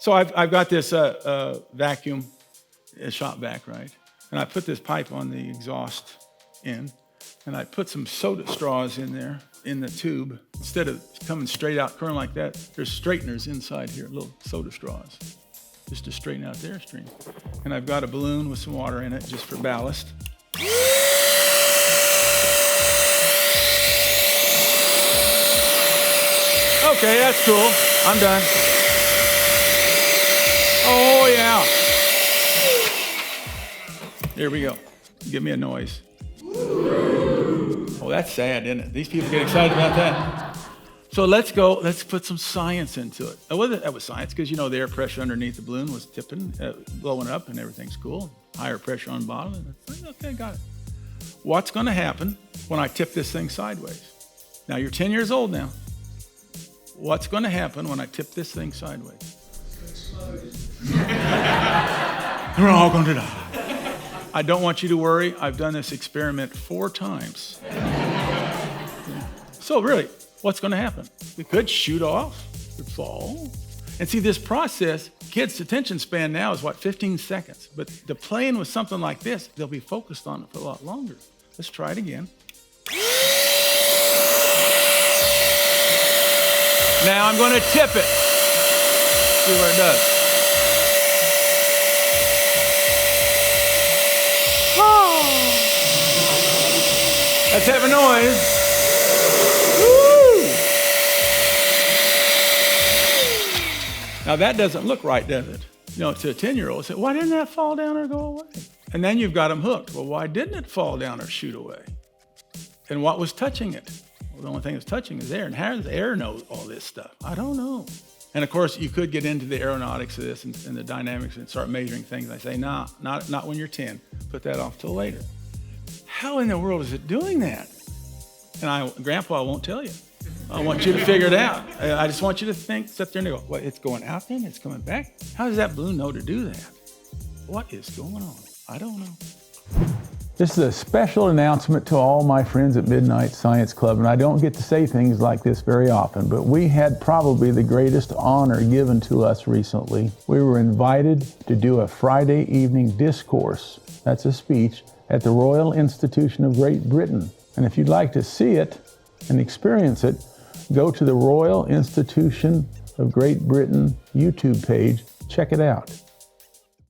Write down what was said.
So I've got this vacuum, a shop vac, right? And I put this pipe on the exhaust end, and I put some soda straws in there in the tube. Instead of coming straight out current like that, there's straighteners inside here, little soda straws, just to straighten out the airstream. And I've got a balloon with some water in it just for ballast. Okay, that's cool. I'm done. Oh, yeah. Here we go. Give me a noise. Oh, that's sad, isn't it? These people get excited about that. So let's put some science into it. That was science, because you know the air pressure underneath the balloon was tipping, blowing up, and everything's cool. Higher pressure on bottom. Okay, got it. What's going to happen when I tip this thing sideways? Now, you're 10 years old now. What's going to happen when I tip this thing sideways? We're all going to die. I don't want you to worry. I've done this experiment 4 times. So really, what's going to happen? It could shoot off, it could fall. And see, this process, kids' attention span now is 15 seconds. But the playing with something like this, they'll be focused on it for a lot longer. Let's try it again. Now I'm going to tip it. See what it does. Oh. Let's have a noise. Woo. Now that doesn't look right, does it? You know, to a 10-year-old, say, why didn't that fall down or go away? And then you've got them hooked. Well, why didn't it fall down or shoot away? And what was touching it? Well, the only thing that's touching is air. And how does air know all this stuff? I don't know. And of course, you could get into the aeronautics of this and the dynamics and start measuring things. I say, nah, not when you're 10. Put that off till later. How in the world is it doing that? And Grandpa won't tell you. I want you to figure it out. I just want you to sit there and go, well, it's going out then, it's coming back. How does that balloon know to do that? What is going on? I don't know. This is a special announcement to all my friends at Midnight Science Club, and I don't get to say things like this very often, but we had probably the greatest honor given to us recently. We were invited to do a Friday evening discourse, that's a speech, at the Royal Institution of Great Britain. And if you'd like to see it and experience it, go to the Royal Institution of Great Britain YouTube page. Check it out.